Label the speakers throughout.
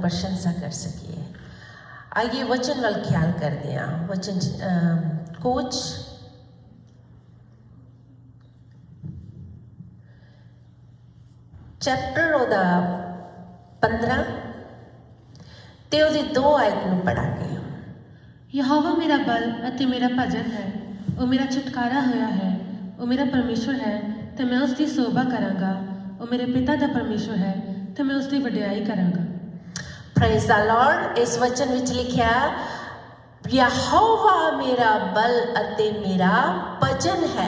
Speaker 1: प्रशंसा कर सकिए। आइए वचन वाल ख्याल करते हैं। वचन कोच चैप्टर ਉਹਦਾ 15 ਤੇ ਉਹਦੀ 2 ਆਇਤ ਨੂੰ ਪੜਾਂਗੇ।
Speaker 2: ਯਹੋਵਾ ਮੇਰਾ ਬਲ ਅਤੇ ਮੇਰਾ ਭਜਨ ਹੈ, ਉਹ ਮੇਰਾ ਛੁਟਕਾਰਾ ਹੋਇਆ ਹੈ, ਉਹ ਮੇਰਾ ਪਰਮੇਸ਼ਵਰ ਹੈ ਤੇ ਮੈਂ ਉਸ ਦੀ ਸੋਭਾ ਕਰਾਂਗਾ। ਉਹ ਮੇਰੇ ਪਿਤਾ ਦਾ ਪਰਮੇਸ਼ਵਰ ਹੈ ਤੇ ਮੈਂ ਉਸ ਦੀ ਵਡਿਆਈ ਕਰਾਂਗਾ।
Speaker 1: Praise the Lord. इस वचन विच लिखिया यहोवा मेरा बल अते मेरा भजन है।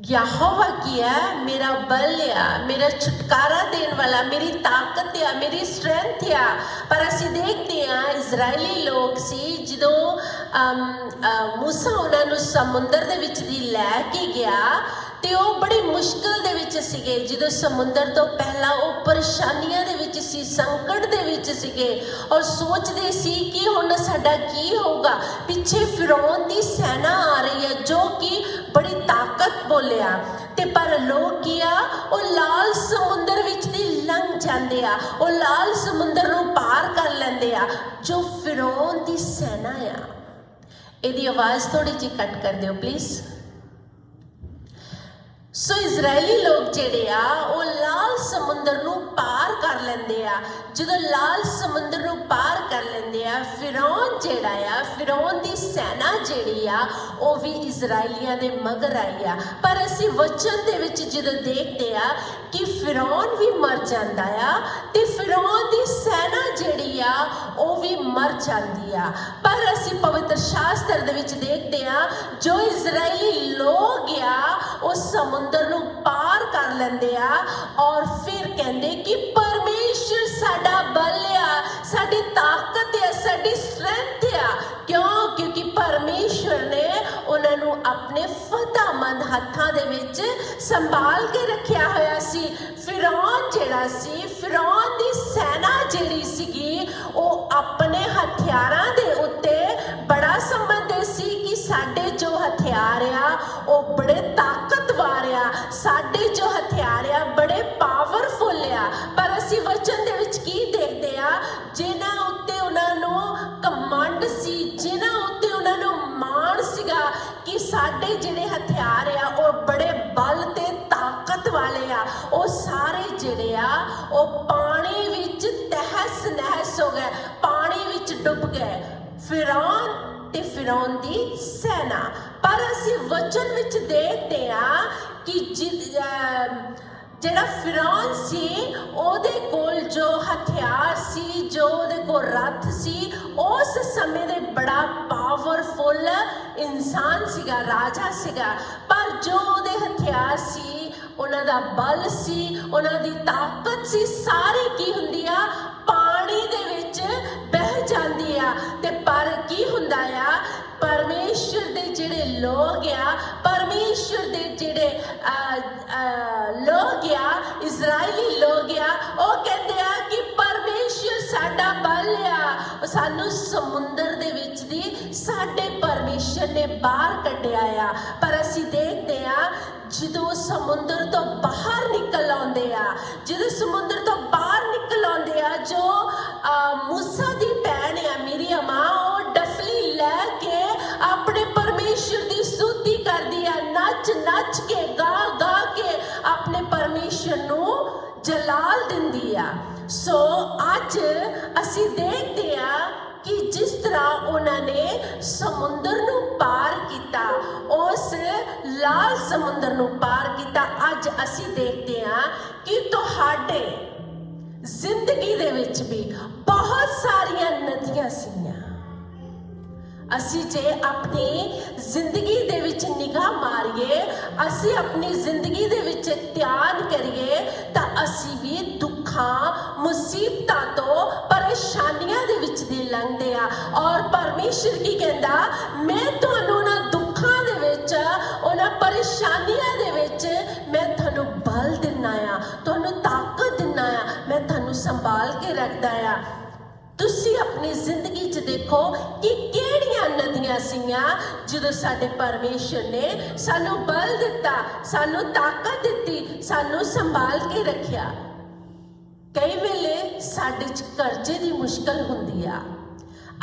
Speaker 1: यहोवा की है मेरा बल आ, मेरा छुटकारा देने वाला, मेरी ताकत आ, मेरी स्ट्रेंथ आ। पर असी देखते हैं इजरायली लोग सी जो मूसा उन्होंने समुद्र दे विच दी लैके गया ਤੇ ਉਹ ਬੜੀ ਮੁਸ਼ਕਲ ਦੇ ਵਿੱਚ ਸੀਗੇ। ਜਦੋਂ ਸਮੁੰਦਰ ਤੋਂ ਪਹਿਲਾਂ ਉਹ ਪਰੇਸ਼ਾਨੀਆਂ ਦੇ ਵਿੱਚ ਸੀ, ਸੰਕਟ ਦੇ ਵਿੱਚ ਸੀਗੇ ਔਰ ਸੋਚਦੇ ਸੀ ਕਿ ਹੁਣ ਸਾਡਾ ਕੀ ਹੋਊਗਾ। ਪਿੱਛੇ ਫਿਰੌਨ ਦੀ ਸੈਨਾ ਆ ਰਹੀ ਹੈ ਜੋ ਕਿ ਬੜੀ ਤਾਕਤ ਬੋਲਿਆ ਤੇ ਪਰ ਲੋਕ ਕੀ ਆ, ਉਹ ਲਾਲ ਸਮੁੰਦਰ ਵਿੱਚ ਦੀ ਲੰਘ ਜਾਂਦੇ ਆ, ਉਹ ਲਾਲ ਸਮੁੰਦਰ ਨੂੰ ਪਾਰ ਕਰ ਲੈਂਦੇ ਆ। ਜੋ ਫਿਰੌਨ ਦੀ ਸੈਨਾ ਆ, ਇਹਦੀ ਆਵਾਜ਼ ਥੋੜੀ ਜਿਹੀ ਕੱਟ ਕਰ ਦਿਓ ਪਲੀਜ਼। ਸੋ ਇਜ਼ਰਾਈਲੀ ਲੋਕ ਜਿਹੜੇ ਆ ਉਹ ਲਾਲ ਸਮੁੰਦਰ ਨੂੰ ਪਾਰ ਕਰ ਲੈਂਦੇ ਆ। ਜਦੋਂ ਲਾਲ ਸਮੁੰਦਰ ਨੂੰ ਪਾਰ ਕਰ ਲੈਂਦੇ ਆ, ਫਿਰੌਨ ਜਿਹੜਾ ਆ, ਫਿਰੌਨ ਦੀ ਸੈਨਾ ਜਿਹੜੀ ਆ ਉਹ ਵੀ ਇਜ਼ਰਾਈਲੀਆਂ ਦੇ ਮਗਰ ਆਈ ਆ। ਪਰ ਅਸੀਂ ਵਚਨ ਦੇ ਵਿੱਚ ਜਦੋਂ ਦੇਖਦੇ ਆ ਕਿ ਫਿਰੌਨ ਵੀ ਮਰ ਜਾਂਦਾ ਆ ਤੇ ਫਿਰੌਨ ਦੀ ਸੈਨਾ ਜਿਹੜੀ ਆ ਉਹ ਵੀ ਮਰ ਜਾਂਦੀ ਆ। ਪਰ ਅਸੀਂ ਪਵਿੱਤਰ ਸ਼ਾਸਤਰ ਦੇ ਵਿੱਚ ਦੇਖਦੇ ਆ ਜੋ ਇਜ਼ਰਾਈਲੀ ਲੋਕ ਆ ਉਹ ਸਮੁੰਦਰ ਨੂੰ ਪਾਰ ਕਰ ਲੈਂਦੇ ਆ ਔਰ ਫਿਰ ਕਹਿੰਦੇ ਕਿ ਪਰਮੇਸ਼ਰ ਸਾਡਾ ਬਲ ਆ, ਸਾਡੀ ਤਾਕਤ ਆ, ਸਾਡੀ ਸਟਰੈਂਥ ਆ। ਕਿਉਂ? ਕਿਉਂਕਿ ਪਰਮੇਸ਼ਰ ਨੇ ਉਹਨਾਂ ਨੂੰ ਆਪਣੇ ਫਤਿਹਮੰਦ ਹੱਥਾਂ ਦੇ ਵਿੱਚ ਸੰਭਾਲ ਕੇ ਰੱਖਿਆ ਹੋਇਆ ਸੀ। ਫਿਰੌਨ ਜਿਹੜਾ ਸੀ, ਫਿਰੌਨ ਦੀ ਸੈਨਾ ਜਿਹੜੀ ਸੀਗੀ ਉਹ ਆਪਣੇ ਹਥਿਆਰਾਂ ਦੇ ਉੱਤੇ ਬੜਾ ਸਮਝਦੇ ਸੀ ਕਿ ਸਾਡੇ ਜੋ ਹਥਿਆਰ ਆ ਉਹ ਬੜੇ ਤਾਕਤਵਰ ਆ, ਸਾਡੇ ਜੋ ਹਥਿਆਰ ਆ ਬੜੇ ਪਾਵਰਫੁਲ ਆ। ਪਰ ਅਸੀਂ ਵਚਨ ਦੇ ਵਿੱਚ ਕੀ ਦੇਖਦੇ ਆ, ਜਿਨ੍ਹਾਂ ਉੱਤੇ ਉਹਨਾਂ ਨੂੰ ਕਮਾਂਡ ਸੀ, ਜਿਨ੍ਹਾਂ ਉੱਤੇ ਉਹਨਾਂ ਨੂੰ ਮਾਣ ਸੀਗਾ ਕਿ ਸਾਡੇ ਜਿਹੜੇ ਹਥਿਆਰ ਆ ਉਹ ਬੜੇ ਬਲ ਤੇ ਤਾਕਤ ਵਾਲੇ ਆ, ਉਹ ਸਾਰੇ ਜਿਹੜੇ ਆ ਉਹ ਪਾਣੀ ਵਿੱਚ ਤਹਿਸ ਨਹਿਸ ਹੋ ਗਏ, ਪਾਣੀ ਵਿੱਚ ਡੁੱਬ ਗਏ। ਫਿਰੌਨ ਤੇ ਫਿਰੌਨ ਦੀ ਸੈਨਾ। ਪਰ ਅਸੀਂ ਵਚਨ ਵਿੱਚ ਦੇਖਦੇ ਆ ਕਿ ਜਿਹੜਾ ਫਿਰੌਨ ਸੀ ਉਹਦੇ ਕੋਲ ਜੋ ਹਥਿਆਰ ਸੀ, ਜੋ ਉਹਦੇ ਕੋਲ ਰੱਥ ਸੀ, ਉਸ ਸਮੇਂ ਦੇ ਬੜਾ ਪਾਵਰਫੁਲ ਇਨਸਾਨ ਸੀਗਾ, ਰਾਜਾ ਸੀਗਾ। ਪਰ ਜੋ ਉਹਦੇ ਹਥਿਆਰ ਸੀ, ਉਹਨਾਂ ਦਾ ਬਲ ਸੀ, ਉਹਨਾਂ ਦੀ ਤਾਕਤ ਸੀ, ਸਾਰੀ ਕੀ ਹੁੰਦੀ ਆ, ਪਾਣੀ ਦੇ ਵਿੱਚ ਬਹਿ ਜਾਂਦੀ ਆ। ਤੇ ਪਰ ਕੀ ਹੁੰਦਾ ਆ, ਪਰਮੇਸ਼ਰ ਦੇ ਜਿਹੜੇ ਲੋਕ ਆ, ਪਰਮੇਸ਼ਰ ਦੇ ਜਿਹੜੇ ਲੋਕ ਆ, ਇਜ਼ਰਾਈਲੀ ਲੋਕ ਆ, ਉਹ ਕਹਿੰਦੇ ਆ ਕਿ ਪਰਮੇਸ਼ਰ ਸਾਡਾ ਬਲ ਆ, ਸਾਨੂੰ ਸਮੁੰਦਰ ਦੇ ਵਿੱਚ ਦੀ ਸਾਡੇ ਪਰਮੇਸ਼ਰ ਨੇ ਬਾਹਰ ਕੱਢਿਆ ਆ। ਪਰ ਅਸੀਂ ਦੇਖਦੇ ਆ ਜਦੋਂ ਸਮੁੰਦਰ ਤੋਂ ਬਾਹਰ ਨਿਕਲ ਆਉਂਦੇ ਆ, ਜਦੋਂ ਸਮੁੰਦਰ ਤੋਂ ਬਾਹਰ ਨਿਕਲ ਆਉਂਦੇ ਆ, ਜੋ ਮੂਸਾ ਦੀ ਭੈਣ ਆ ਮਿਰਿਯਮ, ਉਹ ਡਫਲੀ ਲੈ ਕੇ ਆਪਣੇ ਪਰਮੇਸ਼ਰ ਦੀ ਸਤੁਤੀ ਕਰਦੀ ਆ, ਨੱਚ ਨੱਚ ਕੇ, ਗਾ ਗਾ ਕੇ ਆਪਣੇ ਪਰਮੇਸ਼ਰ ਨੂੰ ਜਲਾਲ ਦਿੰਦੀ ਆ। ਸੋ ਅੱਜ ਅਸੀਂ ਦੇਖਦੇ ਆ ਕਿ ਜਿਸ ਤਰ੍ਹਾਂ ਉਹਨਾਂ ਨੇ ਸਮੁੰਦਰ ਨੂੰ ਪਾਰ ਕੀਤਾ, ਉਸ ਲਾਲ ਸਮੁੰਦਰ ਨੂੰ ਪਾਰ ਕੀਤਾ, ਅੱਜ ਅਸੀਂ ਦੇਖਦੇ ਹਾਂ ਕਿ ਤੁਹਾਡੇ ਜ਼ਿੰਦਗੀ ਦੇ ਵਿੱਚ ਵੀ ਬਹੁਤ ਸਾਰੀਆਂ ਨਦੀਆਂ ਸੀਗੀਆਂ। ਅਸੀਂ ਜੇ ਆਪਣੀ ਜ਼ਿੰਦਗੀ ਦੇ ਵਿੱਚ ਨਿਗਾਹ ਮਾਰੀਏ, ਅਸੀਂ ਆਪਣੀ ਜ਼ਿੰਦਗੀ ਦੇ ਵਿੱਚ ਧਿਆਨ ਕਰੀਏ ਤਾਂ ਅਸੀਂ ਵੀ ਦੁੱਖਾਂ, ਮੁਸੀਬਤਾਂ ਤੋਂ, ਪਰੇਸ਼ਾਨੀਆਂ ਦੇ ਵਿੱਚ ਦੀ ਲੰਘਦੇ ਆ। ਔਰ ਪਰਮੇਸ਼ਰ ਕੀ ਕਹਿੰਦਾ, ਮੈਂ ਤੁਹਾਨੂੰ ਉਹਨਾਂ ਦੁੱਖਾਂ ਦੇ ਵਿੱਚ, ਉਹਨਾਂ ਪਰੇਸ਼ਾਨੀਆਂ ਦੇ ਵਿੱਚ ਮੈਂ ਤੁਹਾਨੂੰ ਬਲ ਦਿੰਦਾ ਆ, ਤੁਹਾਨੂੰ ਤਾਕਤ ਦਿੰਦਾ ਆ, ਮੈਂ ਤੁਹਾਨੂੰ ਸੰਭਾਲ ਕੇ ਰੱਖਦਾ ਆ। ਤੁਸੀਂ ਆਪਣੀ ਜ਼ਿੰਦਗੀ 'ਚ ਦੇਖੋ ਕਿ ਕਿਹੜੀਆਂ ਨਦੀਆਂ ਸੀਗੀਆਂ ਜਦੋਂ ਸਾਡੇ ਪਰਮੇਸ਼ਰ ਨੇ ਸਾਨੂੰ ਬਲ ਦਿੱਤਾ, ਸਾਨੂੰ ਤਾਕਤ ਦਿੱਤੀ, ਸਾਨੂੰ ਸੰਭਾਲ ਕੇ ਰੱਖਿਆ। ਕਈ ਵੇਲੇ ਸਾਡੇ 'ਚ ਕਰਜ਼ੇ ਦੀ ਮੁਸ਼ਕਲ ਹੁੰਦੀ ਆ,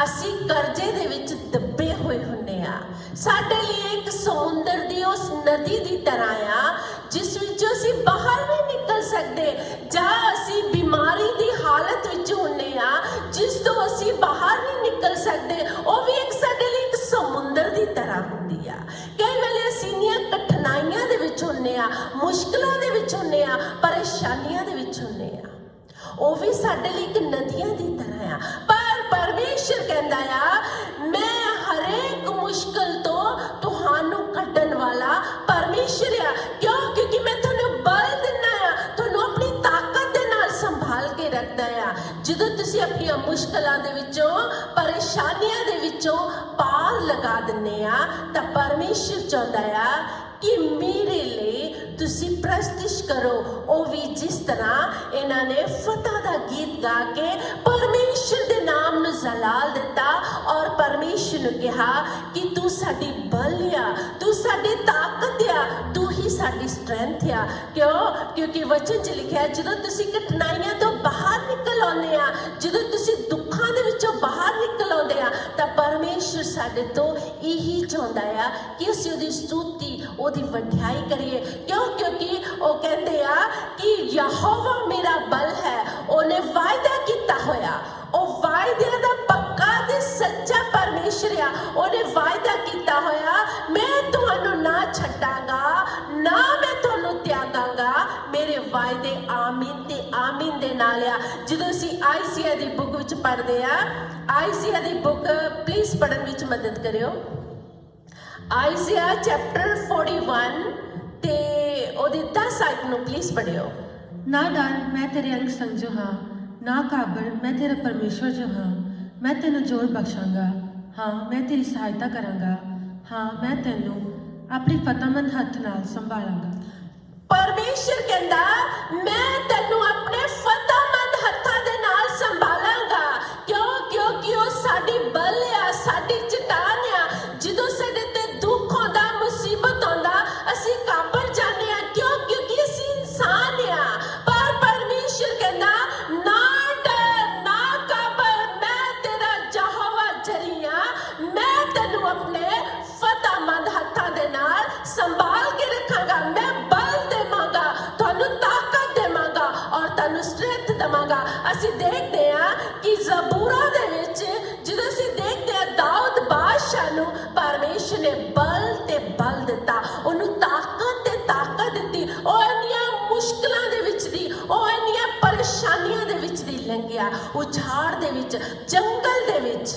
Speaker 1: ਅਸੀਂ ਕਰਜ਼ੇ ਦੇ ਵਿੱਚ ਦੱਬੇ ਹੋਏ ਹੁੰਦੇ ਆ। ਸਾਡੇ ਲਈ ਇੱਕ ਸਮੁੰਦਰ ਦੀ ਉਸ ਨਦੀ ਦੀ ਤਰ੍ਹਾਂ ਆ ਜਿਸ ਵਿੱਚੋਂ ਅਸੀਂ ਬਾਹਰ ਨਹੀਂ ਨਿਕਲ ਸਕਦੇ, ਜਾਂ ਅਸੀਂ ਬਿਮਾਰੀ ਦੀ ਹਾਲਤ ਵਿੱਚ ਹੁੰਦੇ ਆ ਜਿਸ ਤੋਂ ਅਸੀਂ ਬਾਹਰ ਨਹੀਂ ਨਿਕਲ ਸਕਦੇ। ਉਹ ਵੀ ਇੱਕ ਸਾਡੇ ਲਈ ਇੱਕ ਸਮੁੰਦਰ ਦੀ ਤਰ੍ਹਾਂ ਹੁੰਦੀ ਆ। ਕਈ ਵੇਲੇ ਅਸੀਂ ਇੰਨੀਆਂ ਕਠਿਨਾਈਆਂ ਦੇ ਵਿੱਚ ਹੁੰਦੇ ਆ, ਮੁਸ਼ਕਲਾਂ ਦੇ ਵਿੱਚ ਹੁੰਦੇ ਆ, ਪਰੇਸ਼ਾਨੀਆਂ ਦੇ ਵਿੱਚ ਹੁੰਦੇ ਆ। ਉਹ ਵੀ ਸਾਡੇ ਲਈ ਇੱਕ ਨਦੀਆਂ ਦੀ ਤਰ੍ਹਾਂ ਆ। ਪਰ ਪਰਮੇਸ਼ਰ ਕਹਿੰਦਾ ਆ, ਮੈਂ ਹਰੇਕ ਮੁਸ਼ਕਲ ਤੋਂ ਤੁਹਾਨੂੰ ਕੱਢਣ ਵਾਲਾ ਪਰਮੇਸ਼ਰ ਆ। ਕਿਉਂ? ਕਿਉਂਕਿ ਮੈਂ ਤੁਹਾਨੂੰ ਬਲ ਦਿੰਦਾ ਆ, ਤੁਹਾਨੂੰ ਆਪਣੀ ਤਾਕਤ ਦੇ ਨਾਲ ਸੰਭਾਲ ਕੇ ਰੱਖਦਾ ਆ। ਜਦੋਂ ਤੁਸੀਂ ਆਪਣੀਆਂ ਮੁਸ਼ਕਲਾਂ ਦੇ ਵਿੱਚੋਂ, ਪਰੇਸ਼ਾਨੀਆਂ ਦੇ ਵਿੱਚੋਂ ਪਾਰ ਲਗਾ ਦਿੰਦੇ ਆ, ਤਾਂ ਪਰਮੇਸ਼ਰ ਚਾਹੁੰਦਾ ਆ ਕਿ ਮੇਰੇ ਲਈ ਤੁਸੀਂ ਪ੍ਰਸਤਿਸ਼ ਕਰੋ। ਉਹ ਵੀ ਜਿਸ ਤਰ੍ਹਾਂ ਇਹਨਾਂ ਨੇ ਫਤਹ ਦਾ ਗੀਤ ਗਾ ਕੇ ਪਰਮੇਸ਼ਰ ਦੇ ਨਾਮ ਨੂੰ ਜਲਾਲ ਦਿੱਤਾ ਔਰ ਪਰਮੇਸ਼ਰ ਨੂੰ ਕਿਹਾ ਕਿ ਤੂੰ ਸਾਡੀ ਬਲ ਆ, ਤੂੰ ਸਾਡੀ ਤਾਕਤ ਆ, ਤੂੰ ਹੀ ਸਾਡੀ ਸਟਰੈਂਥ ਆ। ਕਿਉਂ? ਕਿਉਂਕਿ ਵਚਨ 'ਚ ਲਿਖਿਆ, ਜਦੋਂ ਤੁਸੀਂ ਕਠਿਨਾਈਆਂ ਤੋਂ ਬਾਹਰ ਨਿਕਲ ਆਉਂਦੇ ਆ, ਜਦੋਂ ਤੁਸੀਂ ਦੁੱਖਾਂ ਦੇ ਵਿੱਚੋਂ ਬਾਹਰ ਨਿਕਲ ਆਉਂਦੇ ਆ, ਤਾਂ ਪਰਮੇਸ਼ਰ ਸਾਡੇ ਤੋਂ ਇਹੀ ਚਾਹੁੰਦਾ ਆ ਕਿ ਅਸੀਂ ਉਹਦੀ ਸਤੁਤੀ, ਉਹਦੀ ਵਡਿਆਈ ਕਰੀਏ। ਕਿਉਂ? ਕਿਉਂਕਿ ਉਹ ਕਹਿੰਦੇ ਆ ਕਿ ਯਹੋਵਾ ਮੇਰਾ ਬਲ ਹੈ। ਉਹਨੇ ਵਾਅਦਾ ਕੀਤਾ ਹੋਇਆ, ਉਹ ਵਾਅਦਿਆਂ ਦਾ ਪੱਕਾ ਤੇ ਸੱਚਾ ਪਰਮੇਸ਼ਰ ਆ। ਉਹਨੇ ਵਾਅਦਾ ਕੀਤਾ ਹੋਇਆ, ਮੈਂ ਤੁਹਾਨੂੰ ਨਾ ਛੱਡਾਂਗਾ, ਨਾ ਮੈਂ ਤੁਹਾਨੂੰ ਤਿਆਗਾਂਗਾ। ਮੇਰੇ ਵਾਅਦੇ ਆਮੀਨ ਤੇ ਆਮੀਨ ਦੇ ਨਾਲ ਆ। ਜਦੋਂ ਅਸੀਂ ਆਈਸੀਆ ਦੀ ਬੁੱਕ ਵਿੱਚ ਪੜ੍ਹਦੇ ਆ, ਆਈਸੀਆ ਦੀ ਬੁੱਕ ਪਲੀਜ਼ ਪੜ੍ਹਨ ਵਿੱਚ ਮਦਦ ਕਰਿਓ। ਆਈਸੀਆ ਚੈਪਟਰ 41 ਤੇ ਉਹਦੀ 10 ਆਇਤ ਨੂੰ ਪਲੀਜ਼ ਪੜ੍ਹਿਓ।
Speaker 2: ਨਾ ਡਰ, ਮੈਂ ਤੇਰੇ ਅੰਗ ਸੰਗ ਜੋ ਹਾਂ, ਨਾ ਘਾਬਰ, ਮੈਂ ਤੇਰਾ ਪਰਮੇਸ਼ਵਰ ਜੋ ਹਾਂ। ਮੈਂ ਤੈਨੂੰ ਜੋਰ ਬਖਸ਼ਾਂਗਾ, ਹਾਂ ਮੈਂ ਤੇਰੀ ਸਹਾਇਤਾ ਕਰਾਂਗਾ, ਹਾਂ ਮੈਂ ਤੈਨੂੰ ਆਪਣੀ ਫਤਹਿਮੰਦ ਹੱਥ ਨਾਲ ਸੰਭਾਲਾਂਗਾ।
Speaker 1: ਪਰਮੇਸ਼ਰ ਕਹਿੰਦਾ, ਮੈਂ ਤੈਨੂੰ ਆਪਣੇ ਫਤਹਿਮੰਦ ਹੱਥਾਂ ਦੇ ਨਾਲ ਸੰਭਾਲਾਂਗਾ। ਕਿਉਂ? ਕਿਉਂਕਿ ਉਹ ਸਾਡੀ ਬਲ ਆ, ਸਾਡੀ ਚਟਾਨ ਆ। ਜਦੋਂ ਸਾਡੇ ਤੇ ਦੁੱਖ ਆਉਂਦਾ, ਮੁਸੀਬਤ ਆਉਂਦਾ, ਅਸੀਂ ਕਾਬਰ ਜਾਂਦੇ ਆ। ਕਿਉਂ? ਕਿਉਂਕਿ ਅਸੀਂ ਇਨਸਾਨ ਆ। ਪਰ ਪਰਮੇਸ਼ਰ ਕਹਿੰਦਾ, ਨਾ ਡਰ, ਨਾ ਕਾਬਰ, ਮੈਂ ਤੇਰਾ ਯਹੋਵਾ ਜਰੀ ਆ। ਮੈਂ ਤੈਨੂੰ ਆਪਣੇ ਫਤਹਿਮੰਦ ਹੱਥਾਂ ਦੇ ਨਾਲ ਸੰਭਾਲ ਕੇ ਰੱਖਾਂਗਾ। ਮੈਂ ਬਲ ਦੇਵਾਂਗਾ, ਤੁਹਾਨੂੰ ਤਾਕਤ ਦੇਵਾਂਗਾ ਔਰ ਤੁਹਾਨੂੰ ਸਟਰੈਂਥ ਦੇਵਾਂਗਾ। ਅਸੀਂ ਦੇਖਦੇ ਆ ਕਿ ਜ਼ਬੂਰਾਂ ਦੇ ਵਿੱਚ ਜਦੋਂ ਅਸੀਂ ਦੇਖਦੇ ਆ ਦਾਊਦ ਬਾਦਸ਼ਾਹ ਨੂੰ ਪਰਮੇਸ਼ਰ ਨੇ ਬਲ ਤੇ ਬਲ ਦਿੱਤਾ, ਉਹਨੂੰ ਤਾਕਤ ਤੇ ਤਾਕਤ ਦਿੱਤੀ। ਉਹ ਇੰਨੀਆਂ ਮੁਸ਼ਕਲਾਂ ਦੇ ਵਿੱਚ ਦੀ, ਉਹ ਇੰਨੀਆਂ ਪਰੇਸ਼ਾਨੀਆਂ ਦੇ ਵਿੱਚ ਦੀ ਲੰਘਿਆ, ਉਜਾੜ ਦੇ ਵਿੱਚ, ਜੰਗਲ ਦੇ ਵਿੱਚ।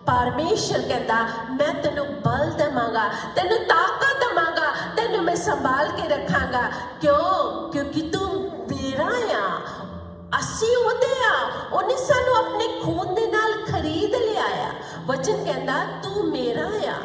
Speaker 1: ਪਰਮੇਸ਼ਰ ਕਹਿੰਦਾ, ਮੈਂ ਤੈਨੂੰ ਬਲ ਦੇਵਾਂਗਾ, ਤੈਨੂੰ ਤਾਕਤ ਦੇਵਾਂਗਾ, ਤੈਨੂੰ ਮੈਂ ਸੰਭਾਲ ਕੇ ਰੱਖਾਂਗਾ। ਕਿਉਂ? ਕਿਉਂਕਿ ਤੂੰ ਮੇਰਾ ਆ, ਅਸੀਂ ਉਹਦੇ ਆ। ਉਹਨੇ ਸਾਨੂੰ ਆਪਣੇ ਖੂਨ ਦੇ ਨਾਲ ਖਰੀਦ ਲਿਆ ਆ। ਵਚਨ ਕਹਿੰਦਾ, ਤੂੰ ਮੇਰਾ ਆ।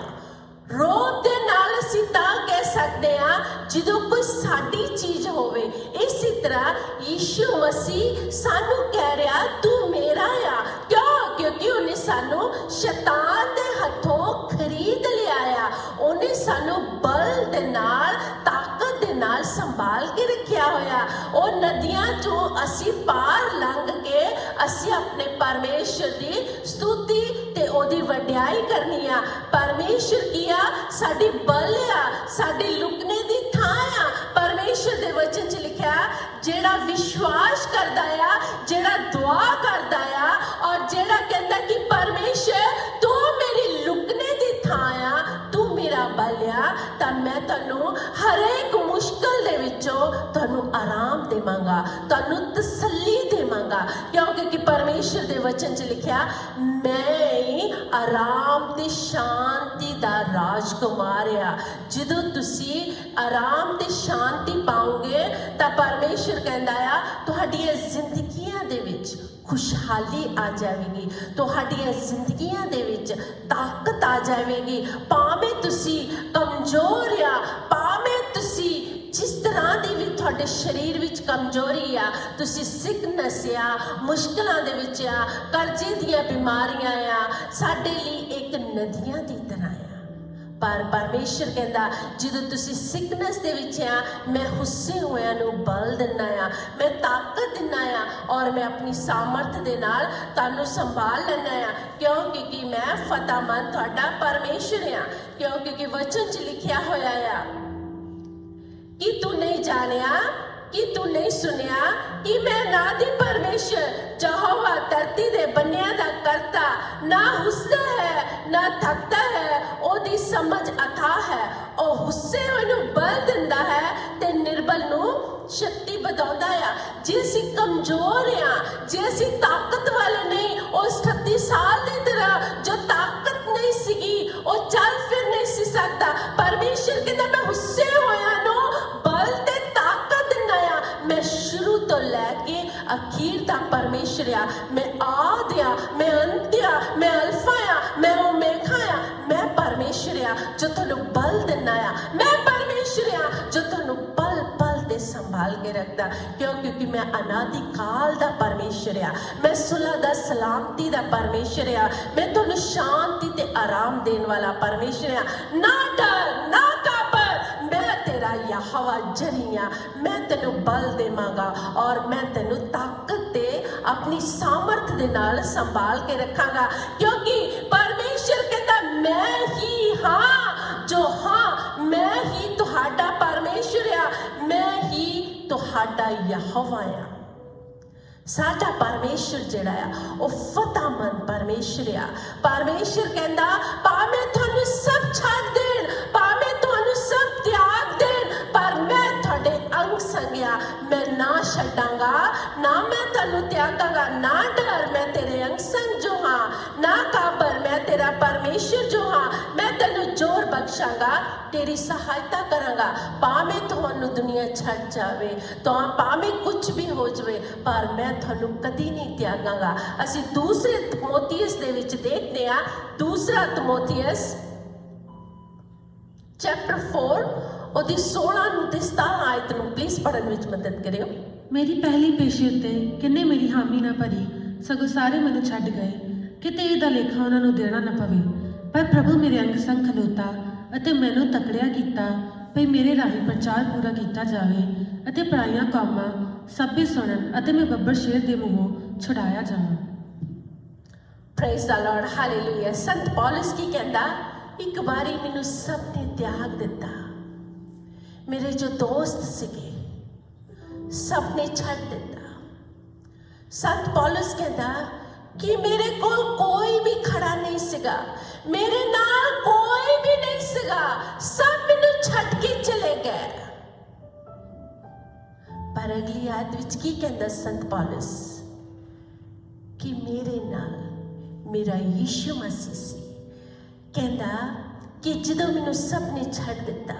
Speaker 1: ਰੋਬ ਦੇ ਨਾਲ ਅਸੀਂ ਤਾਂ ਕਹਿ ਸਕਦੇ ਆ ਜਦੋਂ ਕੋਈ ਸਾਡੀ ਚੀਜ਼ ਹੋਵੇ। ਇਸੇ ਤਰ੍ਹਾਂ ਯਿਸੂ ਮਸੀਹ ਸਾਨੂੰ ਕਹਿ ਰਿਹਾ, ਤੂੰ ਮੇਰਾ ਆ। ਕਿਉਂ? ਕਿਉਂਕਿ ਉਹਨੇ ਸਾਨੂੰ ਸ਼ੈਤਾਨ ਦੇ ਹੱਥੋਂ ਖਰੀਦ ਲਿਆ ਆ। ਉਹਨੇ ਸਾਨੂੰ ਬਲ ਦੇ ਨਾਲ, ਤਾਕਤ ਦੇ ਨਾਲ ਸੰਭਾਲ ਕੇ ਰੱਖਿਆ ਹੋਇਆ। ਉਹ ਨਦੀਆਂ ਚੋਂ ਅਸੀਂ ਪਾਰ ਲੰਘ ਕੇ ਅਸੀਂ ਆਪਣੇ ਪਰਮੇਸ਼ਰ ਦੀ ਸਤੁਤੀ ਤੇ ਉਹਦੀ ਵਡਿਆਈ ਕਰਨੀ ਆ। ਪਰਮੇਸ਼ਰ ਕੀ ਆ? ਸਾਡੀ ਬਲ ਆ, ਸਾਡੀ ਲੁਕਣੇ ਦੀ ਥਾਂ ਆ। ਪਰਮੇਸ਼ਰ ਦੇ ਵਚਨ 'ਚ ਲਿਖਿਆ, ਜਿਹੜਾ ਵਿਸ਼ਵਾਸ ਕਰਦਾ ਆ, ਜਿਹੜਾ ਦੁਆ ਕਰਦਾ ਆ ਔਰ ਜਿਹੜਾ ਕਹਿੰਦਾ ਕਿ ਪਰਮੇਸ਼ਰ ਤੂੰ ਮੇਰੀ ਲੁਕਣੇ ਦੀ ਥਾਂ ਆ, ਤੂੰ ਮੇਰਾ ਬਲ ਆ, ਤਾਂ ਮੈਂ ਤੁਹਾਨੂੰ ਹਰੇਕ ਮੁਸ਼ਕਲ ਦੇ ਵਿੱਚੋਂ ਤੁਹਾਨੂੰ ਆਰਾਮ ਦੇਵਾਂਗਾ, ਤੁਹਾਨੂੰ ਤਸੱਲੀ ਦੇਵਾਂਗਾ। ਕਿਉਂਕਿ ਪਰਮੇਸ਼ਰ ਦੇ ਵਚਨ 'ਚ ਲਿਖਿਆ, ਮੈਂ ਆਰਾਮ ਤੇ ਸ਼ਾਂਤੀ ਦਾ ਰਾਜਕੁਮਾਰ ਆ। ਜਦੋਂ ਤੁਸੀਂ ਆਰਾਮ ਤੇ ਸ਼ਾਂਤੀ ਪਾਓਗੇ ਤਾਂ ਪਰਮੇਸ਼ਰ ਕਹਿੰਦਾ ਆ, ਤੁਹਾਡੀਆਂ ਜ਼ਿੰਦਗੀਆਂ ਦੇ ਵਿੱਚ ਖੁਸ਼ਹਾਲੀ ਆ ਜਾਵੇਗੀ, ਤੁਹਾਡੀਆਂ ਜ਼ਿੰਦਗੀਆਂ ਦੇ ਵਿੱਚ ਤਾਕਤ ਆ ਜਾਵੇਗੀ। ਭਾਵੇਂ ਤੁਸੀਂ ਕਮਜ਼ੋਰ ਆ, ਭਾਵੇਂ ਤੁਸੀਂ ਜਿਸ ਤਰ੍ਹਾਂ ਦੀ ਵੀ ਤੁਹਾਡੇ ਸਰੀਰ ਵਿੱਚ ਕਮਜ਼ੋਰੀ ਆ, ਤੁਸੀਂ ਸਿਕਨੈਸ ਆ, ਮੁਸ਼ਕਲਾਂ ਦੇ ਵਿੱਚ ਆ, ਕਰਜ਼ੇ ਦੀਆਂ ਬਿਮਾਰੀਆਂ ਆ, ਸਾਡੇ ਲਈ ਇੱਕ ਨਦੀਆਂ ਦੀ ਤਰ੍ਹਾਂ ਆ। ਪਰ ਪਰਮੇਸ਼ਰ ਕਹਿੰਦਾ ਜਦੋਂ ਤੁਸੀਂ ਸਿਕਨੈਸ ਦੇ ਵਿੱਚ ਆ, ਮੈਂ ਹੁੱਸੇ ਹੋਇਆਂ ਨੂੰ ਬਲ ਦਿੰਦਾ ਆ, ਮੈਂ ਤਾਕਤ ਦਿੰਦਾ ਆ ਔਰ ਮੈਂ ਆਪਣੀ ਸਾਮਰਥ ਦੇ ਨਾਲ ਤੁਹਾਨੂੰ ਸੰਭਾਲ ਲੈਂਦਾ ਆ। ਕਿਉਂ? ਕਿਉਂਕਿ ਮੈਂ ਫਤਿਹਮੰਦ ਤੁਹਾਡਾ ਪਰਮੇਸ਼ਰ ਆ। ਕਿਉਂ? ਕਿਉਂਕਿ ਵਚਨ 'ਚ ਲਿਖਿਆ ਹੋਇਆ ਆ ਕਿ ਤੂੰ ਨਹੀਂ ਜਾਣਿਆ, ਕਿ ਤੂੰ ਨਹੀਂ ਸੁਣਿਆ ਕਿ ਮੈਂ ਨਾ ਦੀ ਪਰਮੇਸ਼ਰ ਯਹੋਵਾ ਧਰਤੀ ਦੇ ਬੰਨਿਆਂ ਦਾ ਕਰਤਾ, ਨਾ ਹੁੱਸਦਾ ਹੈ ਨਾ ਥੱਕਦਾ ਹੈ, ਉਹਦੀ ਸਮਝ ਅਥਾਹ ਹੈ। ਉਹ ਹੁੱਸੇ ਹੋਏ ਨੂੰ ਬਲ ਦਿੰਦਾ ਹੈ ਤੇ ਨਿਰਬਲ ਨੂੰ ਸ਼ਕਤੀ ਵਧਾਉਂਦਾ ਆ। ਜੇ ਅਸੀਂ ਕਮਜ਼ੋਰ ਆ, ਜੇ ਅਸੀਂ ਤਾਕਤ ਵਾਲੇ ਨਹੀਂ, ਉਸ 38 ਸਾਲ ਦੀ ਤਰ੍ਹਾਂ ਜੋ ਤਾਕਤ ਨਹੀਂ ਸੀਗੀ, ਉਹ ਚੱਲ ਫਿਰ ਨਹੀਂ ਸੀ ਸਕਦਾ। ਪਰਮੇਸ਼ਰ ਕਹਿੰਦਾ ਮੈਂ ਹੁੱਸੇ ਹੋਇਆਂ ਨੂੰ ਬਲ ਤੇ ਤਾਕਤ ਦਿੰਦਾ ਆ। ਮੈਂ ਸ਼ੁਰੂ ਤੋਂ ਲੈ ਕੇ ਅਖੀਰ ਤੱਕ ਪਰਮੇਸ਼ਰ ਆ। ਮੈਂ ਆਦਿ ਆ, ਮੈਂ ਅੰਤ ਆ, ਮੈਂ ਅਲਫਾ ਆ, ਮੈਂ ਓਮੇਗਾ ਆ। ਮੈਂ ਪਰਮੇਸ਼ਰ ਆ ਜੋ ਤੁਹਾਨੂੰ ਬਲ ਦਿੰਦਾ ਆ। ਮੈਂ ਪਰਮੇਸ਼ਰ ਆ ਜੋ ਤੁਹਾਨੂੰ ਪਲ ਪਲ ਤੇ ਸੰਭਾਲ ਕੇ ਰੱਖਦਾ। ਕਿਉਂ? ਕਿਉਂਕਿ ਮੈਂ ਅਨਾਦਿ ਕਾਲ ਦਾ ਪਰਮੇਸ਼ਰ ਆ। ਮੈਂ ਸੁਲ੍ਹਾ ਦਾ, ਸਲਾਮਤੀ ਦਾ ਪਰਮੇਸ਼ਰ ਆ। ਮੈਂ ਤੁਹਾਨੂੰ ਸ਼ਾਂਤੀ ਤੇ ਆਰਾਮ ਦੇਣ ਵਾਲਾ ਪਰਮੇਸ਼ਰ ਆ। ਨਾ ਡਰ, ਨਾ ਘਬਰ, ਮੈਂ ਤੇਰਾ ਯਹੋਵਾ ਜਰੀ ਆ। ਮੈਂ ਤੈਨੂੰ ਬਲ ਦੇਵਾਂਗਾ ਔਰ ਮੈਂ ਤੈਨੂੰ ਤਾਕਤ ਤੇ ਆਪਣੀ ਸਾਮਰਥ ਦੇ ਨਾਲ ਸੰਭਾਲ ਕੇ ਰੱਖਾਂਗਾ। ਕਿਉਂਕਿ ਪਰਮੇਸ਼ਰ ਕਹਿੰਦਾ ਮੈਂ ਹੀ ਹਾਂ ਜੋ ਹਾਂ, ਮੈਂ ਹੀ ਤੁਹਾਡਾ ਪਰਮੇਸ਼ਰ ਆ, ਮੈਂ ਹੀ ਤੁਹਾਡਾ ਯਹੋਵਾ ਆ। ਸਾਡਾ ਪਰਮੇਸ਼ਰ ਜਿਹੜਾ ਆ ਉਹ ਫਤਿਹਮੰਦ ਪਰਮੇਸ਼ਰ ਆ। ਪਰਮੇਸ਼ਰ ਕਹਿੰਦਾ ਭਾਵੇਂ ਤੁਹਾਨੂੰ ਸਭ ਛੱਡ ਦੇਣ, ਭਾਵੇਂ ਤੁਹਾਨੂੰ ਸਭ ਤਿਆਗ ਦੇਣ, ਪਰ ਮੈਂ ਤੁਹਾਡੇ ਅੰਗ ਸੰਗ ਆ। ਮੈਂ ਨਾ ਛੱਡਾਂਗਾ, ਨਾ ਮੈਂ ਤੁਹਾਨੂੰ ਤਿਆਗਾਂਗਾ। ਨਾ ਡਰ, ਮੈਂ ਤੇਰੇ ਅੰਗ ਸੰਗ ਜੋ ਹਾਂ। ਨਾ ਘਬਰ, ਮੈਂ ਤੇਰਾ ਪਰਮੇਸ਼ਰ ਜੋ ਹਾਂ। ਮੈਂ ਤੈਨੂੰ ਜ਼ੋਰ ਬਖਸ਼ਾਂਗਾ, ਤੇਰੀ ਸਹਾਇਤਾ ਕਰਾਂਗਾ। ਭਾਵੇਂ ਤੁਹਾਨੂੰ ਦੁਨੀਆ ਛੱਡ ਜਾਵੇ, ਤਾਂ ਭਾਵੇਂ ਕੁਝ ਵੀ ਹੋ ਜਾਵੇ, ਪਰ ਮੈਂ ਤੁਹਾਨੂੰ ਕਦੀ ਨਹੀਂ ਤਿਆਗਾਂਗਾ। ਅਸੀਂ ਦੂਸਰੇ ਤਿਮੋਥੀਅਸ ਦੇ ਵਿੱਚ ਦੇਖਦੇ ਹਾਂ, ਦੂਸਰਾ ਤਿਮੋਥੀਅਸ ਚੈਪਟਰ 4 ਉਹਦੀ 16 ਨੂੰ ਤੇ 17 ਆਇਤ ਨੂੰ ਪਲੀਜ਼ ਪੜ੍ਹਨ ਵਿੱਚ ਮਦਦ ਕਰਿਓ।
Speaker 2: ਮੇਰੀ ਪਹਿਲੀ ਪੇਸ਼ੀ ਉੱਤੇ ਕਿੰਨੇ ਮੇਰੀ ਹਾਮੀ ਨਾ ਭਰੀ, ਸਗੋਂ ਸਾਰੇ ਮੈਨੂੰ ਛੱਡ ਗਏ, ਕਿਤੇ ਇਹਦਾ ਲੇਖਾ ਉਹਨਾਂ ਨੂੰ ਦੇਣਾ ਨਾ ਪਵੇ। ਪਰ ਪ੍ਰਭੂ ਮੇਰੇ ਅੰਗ ਸੰਗ ਖਲੋਤਾ ਅਤੇ ਮੈਨੂੰ ਤਕੜਿਆ ਕੀਤਾ ਭਈ ਮੇਰੇ ਰਾਹੀਂ ਪ੍ਰਚਾਰ ਪੂਰਾ ਕੀਤਾ ਜਾਵੇ ਅਤੇ ਪਰਾਈਆਂ ਕੌਮਾਂ ਸਭੇ ਸੁਣਨ ਅਤੇ ਮੈਂ ਬੱਬਰ ਸ਼ੇਰ ਦੇ ਮੂੰਹੋਂ ਛੁਡਾਇਆ ਜਾਵਾਂ।
Speaker 1: Praise the Lord, hallelujah. ਸੰਤ ਪੌਲਸ ਕੀ ਕਹਿੰਦਾ? ਇੱਕ ਵਾਰੀ ਮੈਨੂੰ ਸਭ ਨੇ ਤਿਆਗ ਦਿੱਤਾ, ਮੇਰੇ ਜੋ ਦੋਸਤ ਸੀਗੇ ਸਭ ਨੇ ਛੱਡ ਦਿੱਤਾ। ਸੰਤ ਪੌਲਸ ਕਹਿੰਦਾ ਕਿ ਮੇਰੇ ਕੋਲ ਕੋਈ ਵੀ ਖੜਾ ਨਹੀਂ ਸੀਗਾ, ਮੇਰੇ ਨਾਲ ਕੋਈ ਵੀ ਨਹੀਂ ਸੀਗਾ, ਸਭ ਮੈਨੂੰ ਛੱਡ ਕੇ ਚਲੇ ਗਏ। ਪਰ ਅਗਲੀ ਆਇਤ ਵਿੱਚ ਕੀ ਕਹਿੰਦਾ ਸੰਤ ਪੌਲਸ? ਕਿ ਮੇਰੇ ਨਾਲ ਮੇਰਾ ਯੀਸ਼ੂ ਮਸੀਹ ਸੀ। ਕਹਿੰਦਾ ਕਿ ਜਦੋਂ ਮੈਨੂੰ ਸਭ ਨੇ ਛੱਡ ਦਿੱਤਾ,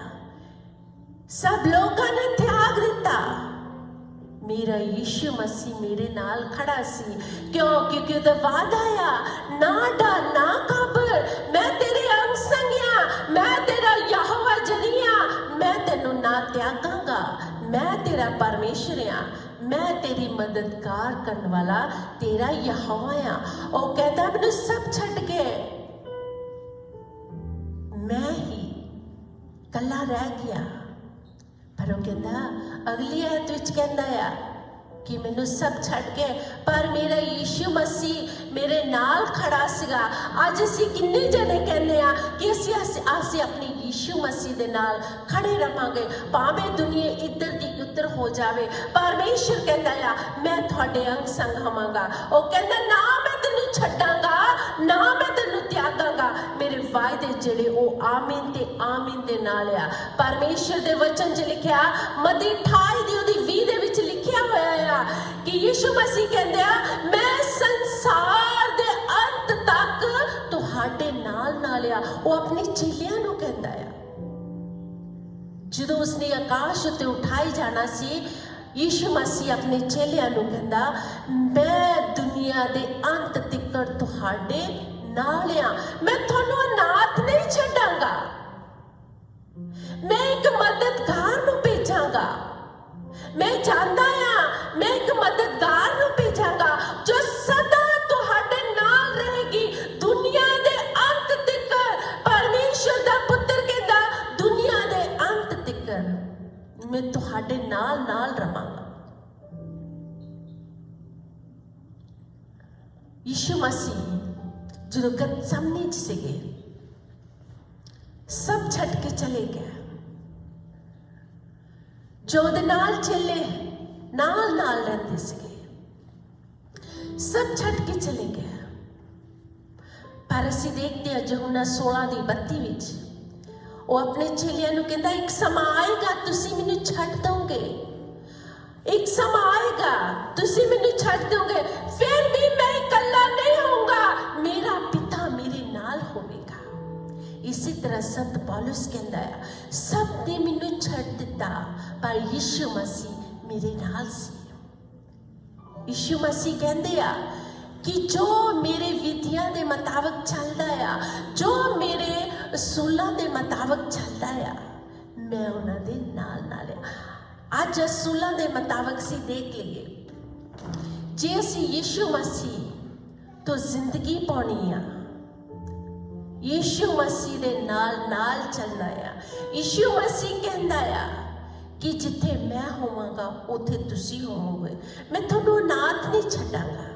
Speaker 1: ਸਭ ਲੋਕਾਂ ਨੇ ਤਿਆਗ ਦਿੱਤਾ, ਮੇਰਾ ਯੀਸ਼ੂ ਮਸੀਹ ਮੇਰੇ ਨਾਲ ਖੜਾ ਸੀ। ਕਿਉਂ? ਕਿਉਂਕਿ ਉਹਦਾ ਵਾਅਦਾ ਆ, ਨਾ ਡਰ, ਨਾ ਘਬਰ, ਮੈਂ ਤੇਰੇ ਅੰਗ ਸੰਗ ਆ, ਮੈਂ ਤੇਰਾ ਯਹੋਵਾ ਜਰੀ ਆ, ਮੈਂ ਤੈਨੂੰ ਨਾ ਤਿਆਗਾਂਗਾ, ਮੈਂ ਤੇਰਾ ਪਰਮੇਸ਼ਰ ਆ, ਮੈਂ ਤੇਰੀ ਮਦਦਗਾਰ ਕਰਨ ਵਾਲਾ ਤੇਰਾ ਯਹੋਵਾ ਆ। ਉਹ ਕਹਿੰਦਾ ਮੈਨੂੰ ਸਭ ਛੱਡ ਕੇ ਮੈਂ ਹੀ ਕੱਲਾ ਰਹਿ ਗਿਆ। ਪਰ ਉਹ ਕਹਿੰਦਾ ਅਗਲੀ ਆਇਤ ਵਿੱਚ ਕਹਿੰਦਾ ਆ ਕਿ ਮੈਨੂੰ ਸਭ ਛੱਡ ਕੇ ਪਰ ਮੇਰਾ ਯੀਸ਼ੂ ਮਸੀਹ ਮੇਰੇ ਨਾਲ ਖੜਾ ਸੀਗਾ। ਅੱਜ ਅਸੀਂ ਕਿੰਨੇ ਜਣੇ ਕਹਿੰਦੇ ਆ ਕਿ ਅਸੀਂ ਆਪਣੇ ਯੀਸ਼ੂ ਮਸੀਹ ਦੇ ਨਾਲ ਖੜੇ ਰਵਾਂਗੇ, ਭਾਵੇਂ ਦੁਨੀਆ ਇੱਧਰ ਦੀ ਉੱਧਰ ਹੋ ਜਾਵੇ। ਪਰਮੇਸ਼ਰ ਕਹਿੰਦਾ ਆ ਮੈਂ ਤੁਹਾਡੇ ਅੰਗ ਸੰਗ ਹੋਵਾਂਗਾ। ਉਹ ਕਹਿੰਦਾ ਨਾ ਮੈਂ ਤੈਨੂੰ ਛੱਡਾਂਗਾ, ਨਾ ਮੈਂ ਤੈਨੂੰ ਤਿਆਗਾਂਗਾ। ਮੇਰੇ ਵਾਅਦੇ ਜਿਹੜੇ ਉਹ ਆਮੀਨ ਤੇ ਆਮੀਨ ਦੇ ਨਾਲ ਆ। ਪਰਮੇਸ਼ਰ ਦੇ ਵਚਨ 'ਚ ਲਿਖਿਆ, ਮਤੀ 28 ਦੀ ਉਹਦੀ 20 ਦੇ ਵਿੱਚ ਲਿਖਿਆ ਹੋਇਆ ਆ ਕਿ ਯੀਸ਼ੂ ਮਸੀਹ ਕਹਿੰਦੇ ਆ ਮੈਂ ਸੰਸਾਰ ਦੇ ਅੰਤ ਤੱਕ ਤੁਹਾਡੇ ਨਾਲ ਆ। ਉਹ ਆਪਣੇ ਚੇਲਿਆਂ ਨੂੰ ਕਹਿੰਦਾ ਆ। ਜਦੋਂ ਉਸਨੇ ਆਕਾਸ਼ ਉੱਤੇ ਉਠਾਈ ਜਾਣਾ ਸੀ, ਯੀਸ਼ੂ ਮਸੀਹ ਆਪਣੇ ਚੇਲਿਆਂ ਨੂੰ ਕਹਿੰਦਾ ਮੈਂ ਦੁਨੀਆ ਦੇ ਅੰਤ ਤੱਕ ਤੁਹਾਡੇ ਨਾਲ ਆ, ਮੈਂ ਤੁਹਾਨੂੰ ਅਨਾਥ ਨਹੀਂ ਛੱਡਾਂਗਾ, ਮੈਂ ਇੱਕ ਮਦਦਗਾਰ ਨੂੰ ਭੇਜਾਂਗਾ। ਮੈਂ ਚਾਹੁੰਦਾ ਆ ਮੈਂ ਇੱਕ ਮਦਦਗਾਰ ਨੂੰ ਭੇਜਾਂਗਾ ਜੋ ਸਦਾ ਤੁਹਾਡੇ ਨਾਲ ਰਹੇਗੀ ਦੁਨੀਆ ਦੇ ਅੰਤ ਤੱਕ। ਪਰਮੇਸ਼ਰ ਦਾ ਪੁੱਤਰ यीशु मसीह जो गतसमनी च सीगे सब छड्ड के चले गए, जो ਉਹਦੇ ਨਾਲ चेले नाल नाल रहते सीगे सब छड्ड के चले गए। पर असीं देखते हैं यूहन्ना 16:32 विच वो अपने चेलियां नूं कहंदा एक समा आएगा तुसीं मैनूं छड्ड दोगे, एक समा आएगा तुसीं मैनूं छड्ड दोगे, फिर भी मैं इकल्ला नहीं होऊंगा, मेरा पिता मेरे नाल होवेगा। इसी तरह संत पौलुस कहंदा है सब ने मैनूं छड्ड दिता पर यीशु मसीह मेरे नाल सी। यीशु मसीह कहंदे आ कि जो मेरे विधियां दे मुताबिक चलदा आ, जो मेरे असूलां दे मुताबिक चलदा आ, मैं उन्हां दे नाल नाल आ। अज असूलां दे मुताबिक सी देख लईए जे असीं यीशु मसीह तो जिंदगी पाउणी आ, यीशु मसीह दे नाल नाल चलना आ। यीशु मसीह कहंदा आ कि जिथे मैं होवांगा उथे तुसीं होवोगे, मैं तुहानूं अनाथ नहीं छड्डांगा।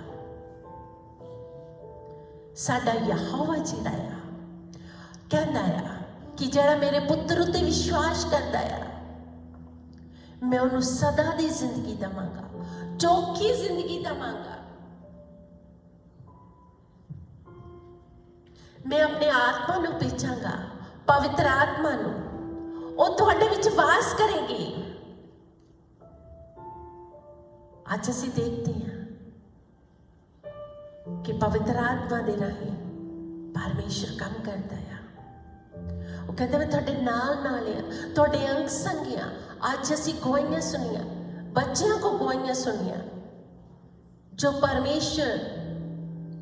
Speaker 1: साडा यहोवा जिहड़ा आ कहंदा आ कि जिहड़ा मेरे पुत्र उत्ते विश्वास करदा आ मैं उन्हें सदा दी जिंदगी दवांगा, चौखी जिंदगी दवांगा। मैं अपने आत्मा नूं भेजांगा, पवित्र आत्मा नूं, वो तुहाडे विच वास करेगी। अज असीं देखते हैं कि पवित्र आत्मा दे राही परमेश्वर काम करता है। वो कहते मैं तुहाडे नाल नाल आ, तुहाडे अंग संग आ। अज असीं गवाहियां सुनिया, बच्चियां को गवाहियां सुनिया जो परमेश्वर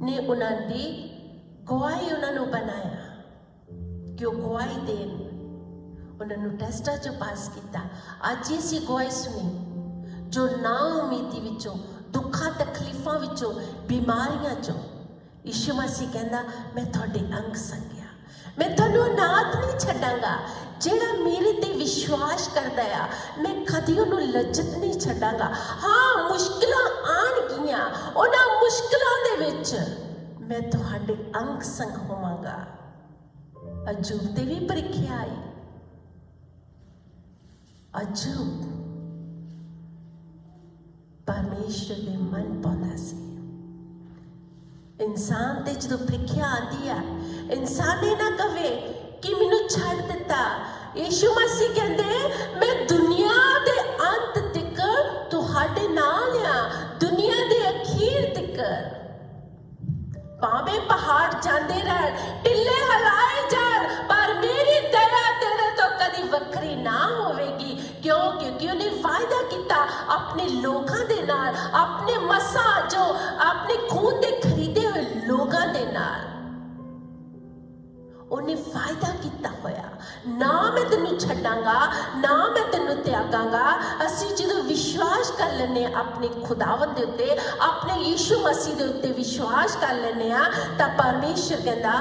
Speaker 1: ने उन्होंने गवाही उन्होंने बनाया कि वो गवाही देन, उन्होंने टेस्टा चो पास किया। अज असीं गवाही सुनी जो ना उम्मीदी विचों, दुखा तकलीफां विचों, बीमारियां चों यीशु मसीह कहंदा मैं तुहाडे अंग संग आ, मैं तुहानूं अनाथ नहीं छड्डांगा। जिहड़ा मेरे ते विश्वास करदा आ मैं कदी उहनूं लज्जत नहीं छड्डांगा। हाँ मुश्किलां आणगीआं, उहनां मुश्किलां दे विच मैं तुहाडे अंग संग होवांगा। अजूब ते भी परीक्षा आई, अजूब परमेश्वर दे मन पाउंदा सी। इंसान ते जदों परीक्षा आती है इंसान ये ना कहे कि मैनूं छड्ड दिता। यीशु मसीह कहंदे मैं दुनिया दे अंत तक तुहाडे नाल आ, दुनिया दे अखीर तक। भावें पहाड़ जांदे रहन, टिल्ले हिलाए जाण, पर मेरी दया तेरे तो कदी वखरी ना होवेगी। क्यों? क्योंकि उन्हें वायदा किया अपने लोगों दे नाल, अपने मसा जो अपने खून दे खरीदे हुए लोगों दे नाल उन्हें वायदा किया होया ना मैं तेनू छड्डांगा, ना मैं तेनू त्यागांगा। असीं जदों विश्वास कर लेने अपने खुदावंद दे उत्ते, अपने यीशु मसीह दे उत्ते विश्वास कर लेने आ तां परमेश्वर कहंदा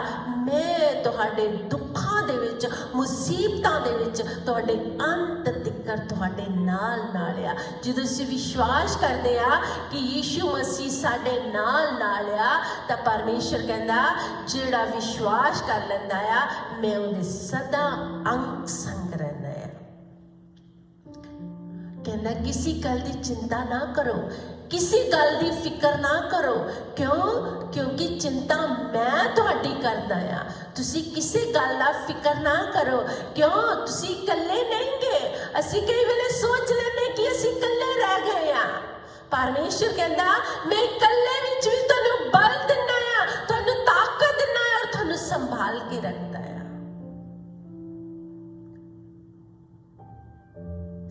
Speaker 1: मैं तुहाडे दुखां दे विच, मुसीबतां दे विच तुहाडे अंत तिकर तुहाडे नाल नाल आ। जदों असीं विश्वास करदे आ कि यीशु मसीह साडे नाल नाल आ तां परमेश्वर कहंदा जिहड़ा विश्वास कर लैंदा आ मैं उहदे सदा अंग संग रहना है। कहना किसी गल की चिंता ना करो, किसी गल की फिक्र ना करो। क्यों? क्योंकि चिंता मैं तुहाडी करदा आ। तुसी किसी गल दा फिक्र ना करो। क्यों? तुसी इकल्ले नहीं गे। असीं कई वेले सोच लेने कि असीं इकल्ले रह गए आ। परमेश्वर कहंदा मैं इकल्ले विच भी तुहानूं बल दिंदा आ, तुहानूं ताकत दिंदा आ और तुहानूं संभाल के रखदा आ।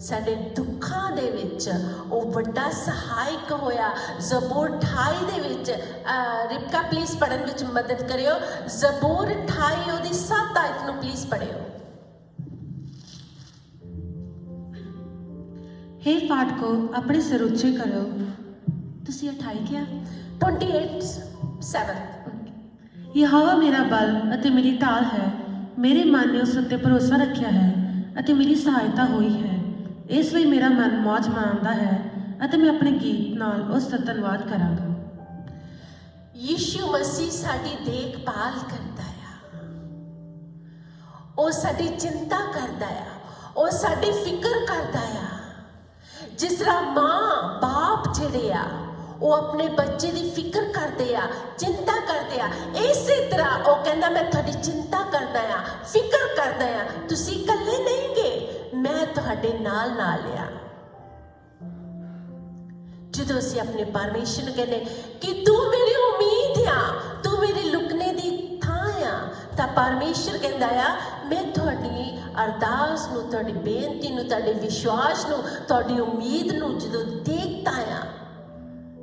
Speaker 1: साडे दुखां दे विच ओ वड्डा सहायक होया। ज़बूर 28 दे विच रिपका प्लीज पढ़न विच मदद करियो। ज़बूर 28 ओदी 7 आयत नूं प्लीज पढ़ियो।
Speaker 2: हे फाटको अपने सिर ऊंचे करो। तुसी 28 क्या?
Speaker 1: 28:7
Speaker 2: यहोवा मेरा बल अते मेरी ढाल है, मेरे मन ने उस उत्ते भरोसा रखिया है अते मेरी सहायता हुई है। इसलिए मेरा मन मौज माणदा है अते मैं अपने गीत नाल उस दा धन्नवाद करांगा।
Speaker 1: यीशु मसीह साडी देखभाल करदा आ, ਉਹ ਸਾਡੀ ਚਿੰਤਾ ਕਰਦਾ ਆ, ਉਹ ਸਾਡੀ ਫਿਕਰ ਕਰਦਾ ਆ। ਜਿਸ ਤਰ੍ਹਾਂ ਮਾਂ ਬਾਪ ਜਿਹੜੇ ਆ ਉਹ ਆਪਣੇ ਬੱਚੇ ਦੀ ਫਿਕਰ ਕਰਦੇ ਆ, ਚਿੰਤਾ ਕਰਦੇ ਆ, ਇਸੇ ਤਰ੍ਹਾਂ ਉਹ ਕਹਿੰਦਾ ਮੈਂ ਤੁਹਾਡੀ ਚਿੰਤਾ ਕਰਦਾ ਆ, ਫਿਕਰ ਕਰਦਾ ਆ। ਤੁਸੀਂ ਇਕੱਲੇ ਨਹੀਂ ਗੇ, ਮੈਂ ਤੁਹਾਡੇ ਨਾਲ ਨਾਲ ਆ। ਜਦੋਂ ਅਸੀਂ ਆਪਣੇ ਪਰਮੇਸ਼ਰ ਨੂੰ ਕਹਿੰਦੇ ਕਿ ਤੂੰ ਮੇਰੀ ਉਮੀਦ ਆ, ਤੂੰ ਮੇਰੀ ਲੁਕਣੇ ਦੀ ਥਾਂ ਆ, ਤਾਂ ਪਰਮੇਸ਼ਰ ਕਹਿੰਦਾ ਆ ਮੈਂ ਤੁਹਾਡੀ ਅਰਦਾਸ ਨੂੰ, ਤੁਹਾਡੀ ਬੇਨਤੀ ਨੂੰ, ਤੁਹਾਡੇ ਵਿਸ਼ਵਾਸ ਨੂੰ, ਤੁਹਾਡੀ ਉਮੀਦ ਨੂੰ ਜਦੋਂ ਦੇਖਦਾ ਆ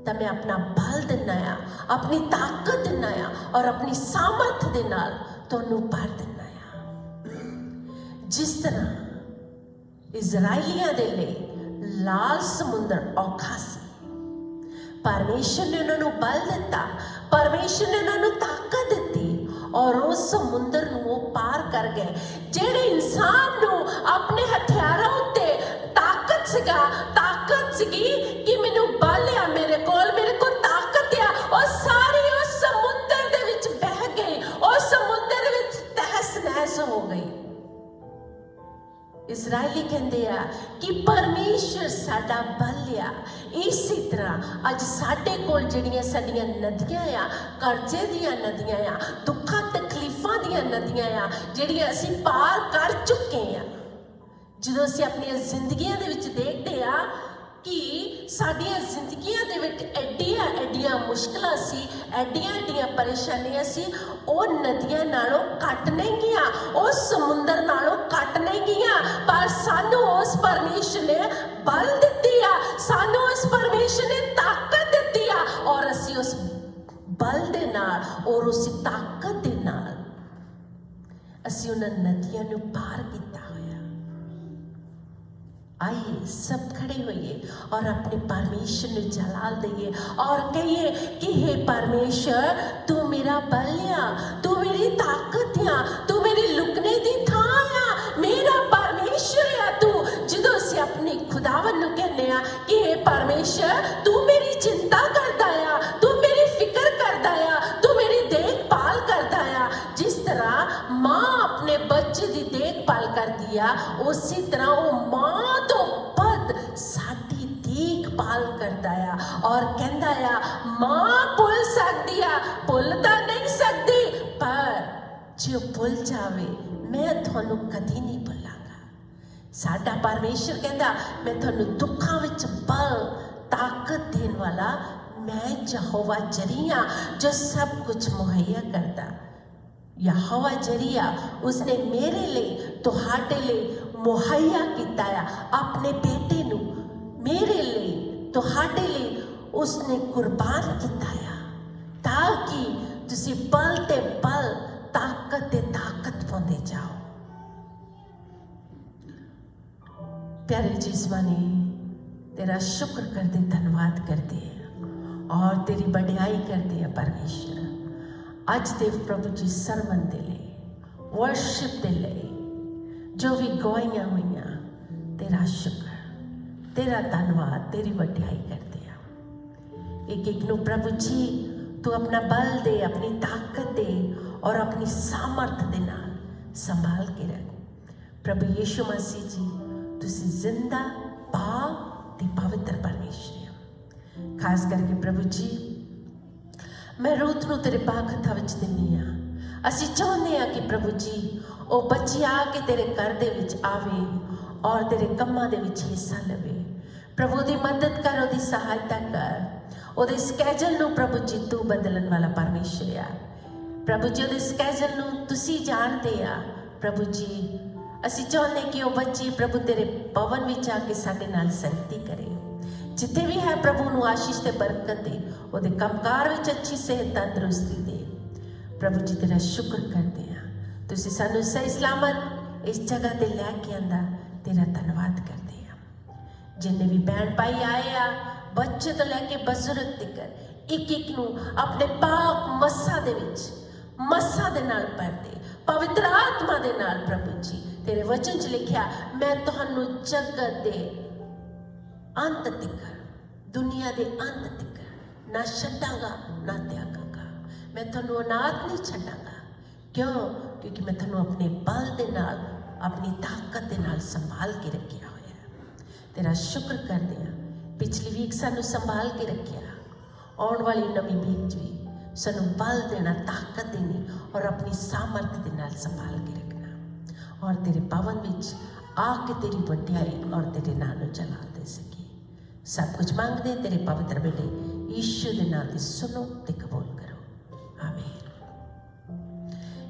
Speaker 1: ਤਾਂ ਮੈਂ ਆਪਣਾ ਬਲ ਦਿੰਦਾ ਆ, ਆਪਣੀ ਤਾਕਤ ਦਿੰਦਾ ਆ ਔਰ ਆਪਣੀ ਸਾਮਰਥ ਦੇ ਨਾਲ ਤੁਹਾਨੂੰ ਭਰ ਦਿੰਦਾ ਆ। ਜਿਸ ਤਰ੍ਹਾਂ ਇਜ਼ਰਾਈਲੀਆਂ ਦੇ ਲਈ ਲਾਲ ਸਮੁੰਦਰ ਔਖਾ ਸੀ, ਪਰਮੇਸ਼ਰ ਨੇ ਉਹਨਾਂ ਨੂੰ ਬਲ ਦਿੱਤਾ, ਪਰਮੇਸ਼ਰ ਨੇ ਉਹਨਾਂ ਨੂੰ ਤਾਕਤ ਦਿੱਤੀ ਔਰ ਉਸ ਸਮੁੰਦਰ ਨੂੰ ਉਹ ਪਾਰ ਕਰ ਗਏ। ਜਿਹੜੇ ਇਨਸਾਨ ਨੂੰ ਆਪਣੇ ਹਥਿਆਰਾਂ ਉੱਤੇ ਤਾਕਤ ਸੀਗੀ ਕਿ ਮੈਨੂੰ ਬਲ ਆ, ਮੇਰੇ ਕੋਲ ਤਾਕਤ ਆ, ਉਹ ਸਾਰੀ ਉਸ ਸਮੁੰਦਰ ਦੇ ਵਿੱਚ ਬਹਿ ਗਈ, ਉਸ ਸਮੁੰਦਰ ਵਿੱਚ ਤਹਿਸ ਨਹਿਸ ਹੋ ਗਈ। ਇਜ਼ਰਾਈਲੀ ਕਹਿੰਦੇ ਆ ਕਿ ਪਰਮੇਸ਼ਰ ਸਾਡਾ ਬਲ ਆ। ਇਸੇ ਤਰ੍ਹਾਂ ਅੱਜ ਸਾਡੇ ਕੋਲ ਜਿਹੜੀਆਂ ਸਾਡੀਆਂ ਨਦੀਆਂ ਆ, ਕਰਜ਼ੇ ਦੀਆਂ ਨਦੀਆਂ ਆ, ਦੁੱਖਾਂ ਤਕਲੀਫਾਂ ਦੀਆਂ ਨਦੀਆਂ ਆ, ਜਿਹੜੀਆਂ ਅਸੀਂ ਪਾਰ ਕਰ ਚੁੱਕੇ ਆ। ਜਦੋਂ ਅਸੀਂ ਆਪਣੀਆਂ ਜ਼ਿੰਦਗੀਆਂ ਦੇ ਵਿੱਚ ਦੇਖਦੇ ਆ ਕਿ ਸਾਡੀਆਂ ਜ਼ਿੰਦਗੀਆਂ ਦੇ ਵਿੱਚ ਐਡੀਆਂ ਮੁਸ਼ਕਲਾਂ ਸੀ, ਐਡੀਆਂ ਪਰੇਸ਼ਾਨੀਆਂ ਸੀ, ਉਹ ਨਦੀਆਂ ਨਾਲੋਂ ਘੱਟ ਨਹੀਂ ਗਈਆਂ, ਉਸ ਸਮੁੰਦਰ ਨਾਲੋਂ ਘੱਟ ਨਹੀਂ ਗਈਆਂ। ਪਰ ਸਾਨੂੰ ਉਸ ਪਰਮੇਸ਼ਰ ਨੇ ਬਲ ਦਿੱਤੀ ਆ, ਸਾਨੂੰ ਉਸ ਪਰਮੇਸ਼ਰ ਨੇ ਤਾਕਤ ਦਿੱਤੀ ਆ ਔਰ ਅਸੀਂ ਉਸ ਬਲ ਦੇ ਨਾਲ ਔਰ ਉਸ ਤਾਕਤ ਦੇ ਨਾਲ ਅਸੀਂ ਉਹਨਾਂ ਨਦੀਆਂ ਨੂੰ ਪਾਰ ਕੀਤਾ ਹੋਇਆ। आइए सब खड़े होइए और अपने परमेश्वर ने जलाल दइए और कहिए कि हे परमेश्वर तू मेरा बल आ, तू मेरी ताकत आ, तू मेरी लुकने दी थां आ, मेरा परमेश्वर आ तू। ਜਦੋਂ ਅਸੀਂ ਆਪਣੇ ਖੁਦਾਵੰਦ ਨੂੰ ਕਹਿੰਦੇ ਆ ਕਿ हे परमेश्वर तू मेरी चिंता करदा आ, तू मेरी फिक्र करदा आ, तू मेरी देखभाल करदा आ। जिस तरह मां अपने बच्चे ਦੀ देखभाल करदी आ, ਉਸੇ ਤਰ੍ਹਾਂ ਉਹ ਮਾਂ ਤੋਂ ਵੱਧ ਸਾਡੀ ਦੇਖਭਾਲ ਕਰਦਾ ਆ ਔਰ ਕਹਿੰਦਾ ਆ ਮਾਂ ਭੁੱਲ ਸਕਦੀ ਆ, ਭੁੱਲ ਤਾਂ ਨਹੀਂ ਸਕਦੀ, ਪਰ ਜੇ ਭੁੱਲ ਜਾਵੇ ਮੈਂ ਤੁਹਾਨੂੰ ਕਦੀ ਨਹੀਂ ਭੁੱਲਾਂਗਾ। ਸਾਡਾ ਪਰਮੇਸ਼ਰ ਕਹਿੰਦਾ ਮੈਂ ਤੁਹਾਨੂੰ ਦੁੱਖਾਂ ਵਿੱਚ ਬਲ ਤਾਕਤ ਦੇਣ ਵਾਲਾ मैं यहोवा जरिया जो सब कुछ मुहैया करता। यहोवा जरिया उसने मेरे लिए तुहाडे लिए मुहैया किया अपने बेटे नू, मेरे लिए तुहाडे लिए उसने कुर्बान किया ताकि तुसी पल ते पल ताकत ते ताकत पाते जाओ। प्यारे जिस्मानी तेरा शुक्र करते, धन्यवाद करते हैं और तेरी बढ़ियाई करते हैं परमेश्वर। अज दे प्रभु जी सरमन दे लिए, वर्शिप दे लिए जो भी गवाइयां हुई, तेरा शुक्र, तेरा धन्यवाद, तेरी बढ़ियाई करते हैं। एक एक नू प्रभु जी तू अपना बल दे, अपनी ताकत दे और अपनी सामर्थ दे नाल संभाल के रख। प्रभु यीशु मसीह जी तुसी जिंदा पाक ते पवित्र परमेश्वर, खास करके प्रभु जी मैं रूथ नूं तेरे पाक हत्थां विच दिंदी हां। असीं चाहुंदे हां कि प्रभु जी वो बच्ची आके तेरे घर दे विच आवे और तेरे कम्मां दे विच हिस्सा लवे। प्रभु दी मदद कर, ओदी सहायता कर, ओदे स्कैजल नूं प्रभु जी तू बदलन वाला परमेश्वर आ। प्रभु जी ओदे स्कैजल नूं तुसीं जाणदे आ। प्रभु जी असीं चाहुंदे कि वो बच्ची प्रभु तेरे भवन विच आके साडे नाल संगति करे, जिथे भी है प्रभु नूं आशीष ते बरकत दे, ओदे कंमकार विच अच्छी सेहत तंदुरुस्ती दे। प्रभु जी तेरा शुक्र करते हैं, तुसीं सानूं सही सलामत इस जगह ते लैके आंदा, तेरा धन्यवाद करते हैं। जिन्ने भी बहन भाई आए आ, बच्चे तो लैके बजुर्ग तक एक एक नूं अपने पाक मस्सा दे विच मस्सा दे नाल भर दे, पवित्र आत्मा दे नाल। प्रभु जी तेरे वचन च लिखिया मैं तुहानूं जगत दे अंत तिकर, दुनिया दे अंत तिकर ना छड्डांगा ना त्यागांगा। मैं तुहानू अनाथ नहीं छड्डांगा। क्यों? क्योंकि मैं तुहानू अपने बल दे नाल, अपनी ताकत दे नाल संभाल के रखिया होया है। तेरा शुक्र करदे हां, पिछली वीक सानू संभाल के रखिया, आउण वाली नवी वीक च भी सानू बल देना, ताकत देनी और अपनी सामर्थ दे नाल संभाल के रखना, और तेरे भवन विच आके तेरी वड्याई और तेरे नाम नू चला दे सके। सब कुछ मांगदे तेरे पवित्र बेटे यीशु दे नाम ते सुनो ते कबूल करो, आमीन।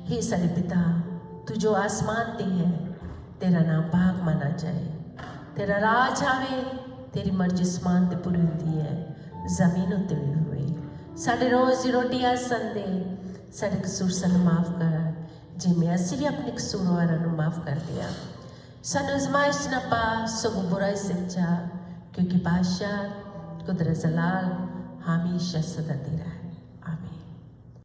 Speaker 1: हे सारे पिता, तू जो आसमान ते है, तेरा नाम भाग माना जाए, तेरा राज आवे, तेरी मर्जी आसमान ते पूरी होती है, जमीन उत्ते भी हुए। साडे रोज़ दी रोटी अज संदे, साडे कसूर सानू माफ़ कर, जिवें असीं भी अपने कसूरवारां नू माफ़ करदे हां। सानू अजमाइश च ना पा, सगों बुराई से बचा, क्योंकि बादशाह कुदरत जलाल हमेशा सदा तेरा है।